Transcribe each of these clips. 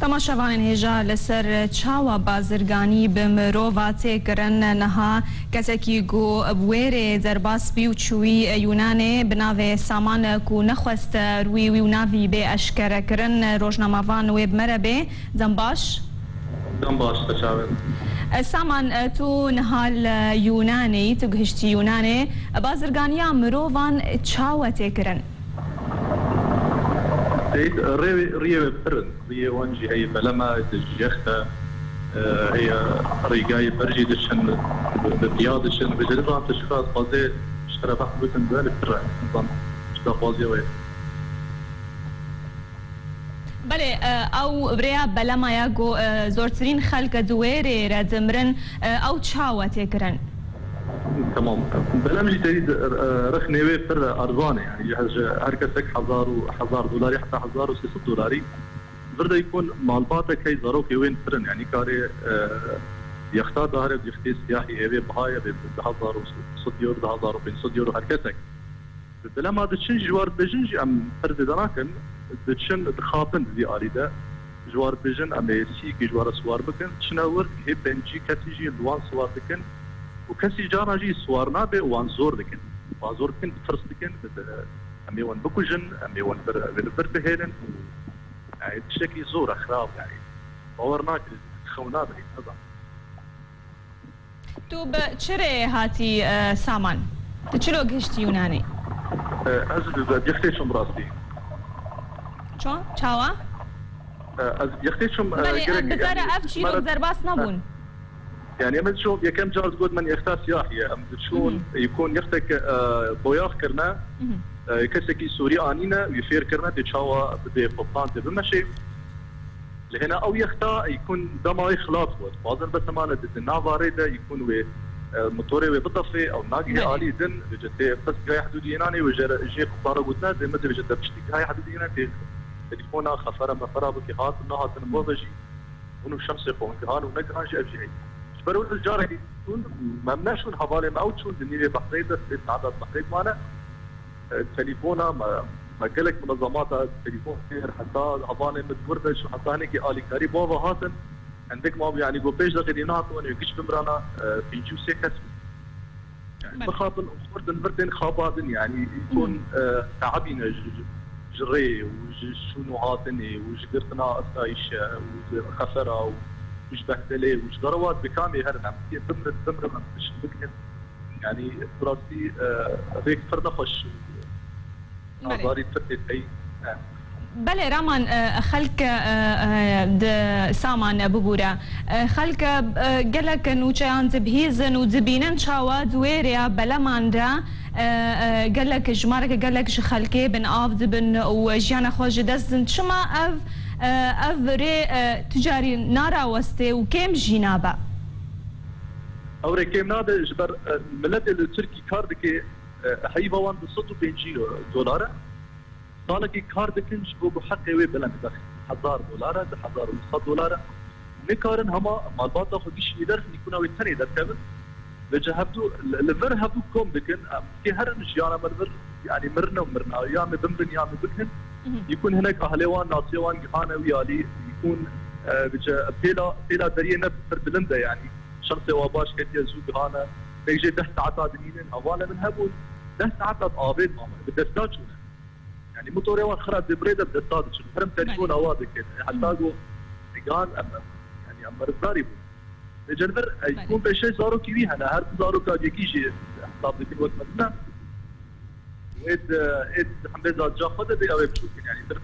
تماشاوان هێژا لەسەر چاوە بازرگانی بە مرۆڤ تێکردن نەها کەسێکی گو بوێرێ دەرباسبی و چووی یونانێ بناوێ سامانە و نەخواستە رووی وی و ناوی بێ ئەشکەرەکردن ڕۆژنامەوان وێ بمەرە بێ دەم باش؟ دەم باش تەچاوێت. سامان تو نهال یونانێ تو گەشتی یونانێ بازرگانیا مرۆڤان چاوە تێکردن. ريوي برن ريوي وانجي هي بلما تجيختا هي ريقاي برجي دشن بالرياض دشن بجربها تشخاص قضاء اشترى بحث بوتن ذلك برن نظام اشترى قاضي وين بله او بريا بلما ياغو زورترين خلق دويري ردمرن او تشاوة تكرن تمام بلامجي تريد رخ نيوي بر ارزانه يعني هركسك $1000 دولاري حتى $1600 برده يكون مالباتك هي ظروف وين فرن يعني كاري يختار ظاهر يختي سياحي ايوه بهاي ب $1000 $500 هركسك بلما دشن جوار بجنج ام فرد دراكن دشن دخابن دي اريده جوار بجن ام سي جوار سوار بكن شناور هي بنجي كاتيجي دوان سوار بكن وكسي جانا جي سوارنا بي وان زور دكن وازور كن فرس دكن امي وان بكوجن امي وان بر بهيلن يعني تشكي زور اخراب يعني باورناك خونا بهي نظام تو بچري هاتي سامان تشلو گشتي يوناني از يختيشم راسي شو چاوا از يختيشم بزاره اف چيرو زرباس نبون يعني من شو يا كم جاز قد من يختار سياحي ام شلون يكون يختك بوياخ كرنا كسكي سوري انينا يفير كرنا تشاوا بدي فطان بمشي لهنا او يختار يكون دماي خلاص بعض بس ما نافاريدا يكون و موتوري وبطفي او ناقي الي دن جت بس جاي حدوديناني وجي قطاره قلنا زي ما ادري جت بشتي هاي حدودينا تليفونا خفره مفرا بك هات نهات نبوجي ونو شمس يكون كان ونقرا جي ابجي برون الجار يكون ممنوع شون حوالي ما اوتشون دنيا بحريده عدد بحريد معنا تليفونا ما قالك منظمات التليفون حتى حوالي متورده شو حتى هنيك الي كاري بابا هاتن عندك ما يعني جو بيج غيرينات وانا يقش بمرانا في جوسي كسب يعني بخاطر خرد البردن خابادن يعني يكون تعبين جري وشنو هاتني وش قرتنا اسايشه وخسره وش بهدله وش ضروات بكامي هرنا تمر مش بكن يعني براسي هيك فرنا خش نظري فتت هي بله رامان خلق د سامان ببورا خلق قالك نوچان زبهيزن وزبينن شاوا دويريا بلمان را قالك جمارك قالك خلقي بن اف بن وجيانا خوج دزن شما اف ري تجاري نارا وستي وكيم جينابا اوري كيم نادا جبر ملت التركي كاردك حيبا وان بصوتو $5 صالك كاردكن جبو حقي وي بلند $1000 $1100 نكارن هما مالباتا خديش يدرس يكون او الثاني دركبن لجهبتو الفر هبو كوم بكن في هرن جيانا مرفر يعني مرنا يامي بمبن يامي بكن يكون هناك اهلوان ناصيوان جهانا ويالي يكون بجا بيلا دريه نفر بلنده يعني شمس واباش كتيا زوج هانا بيجي 10 ساعات دنيا اولا من هبو 10 ساعات ابيض ماما بدستات شو يعني موتوري وان خرج بريده بدستات شو حرم تليفون اوادك حتى جو كان يعني اما رزاري جنبر يكون بشيء صاروا كبير انا هر صاروا كاد يجي حساب ذيك الوقت مثلا ويد حمد جا خد دي او بشوف يعني ترى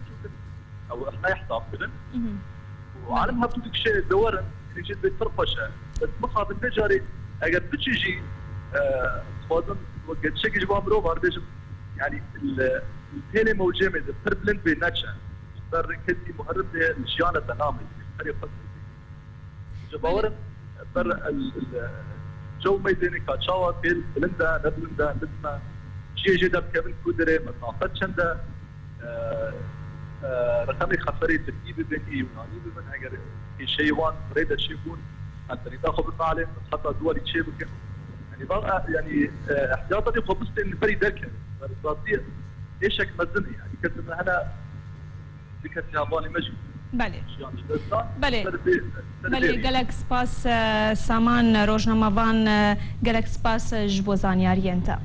او احنا يحساب كذا وعالم هبطوا ديك الشيء دورن اللي جد بتفرفشه بس مخاف التجاري اجد بتجي فاضل وقت شيء جوا مرو باردش يعني التيلي موجه من البربلنت بناتشا صار كذي مهرب الجيانه تنامي طريقه جباور بر الجو ميداني كاتشاوا في بلندا نبلندا نسمع شيء جدا كيفن كودري مسافات شندا رقمي خفري تركيبي بين يوناني بمن اگر شيء وان بريد شيء يكون انت تاخذ المعلم حتى دول شيء بك يعني بقى يعني احتياطاتي قبست ان بري دركه راسيه ايشك مزني يعني كتب هنا ذيك الياباني مجد بله ژیان دبستان بله بله گلک سپاس سامان روزنامه‌وان گلک سپاس جبو زانیاریان تا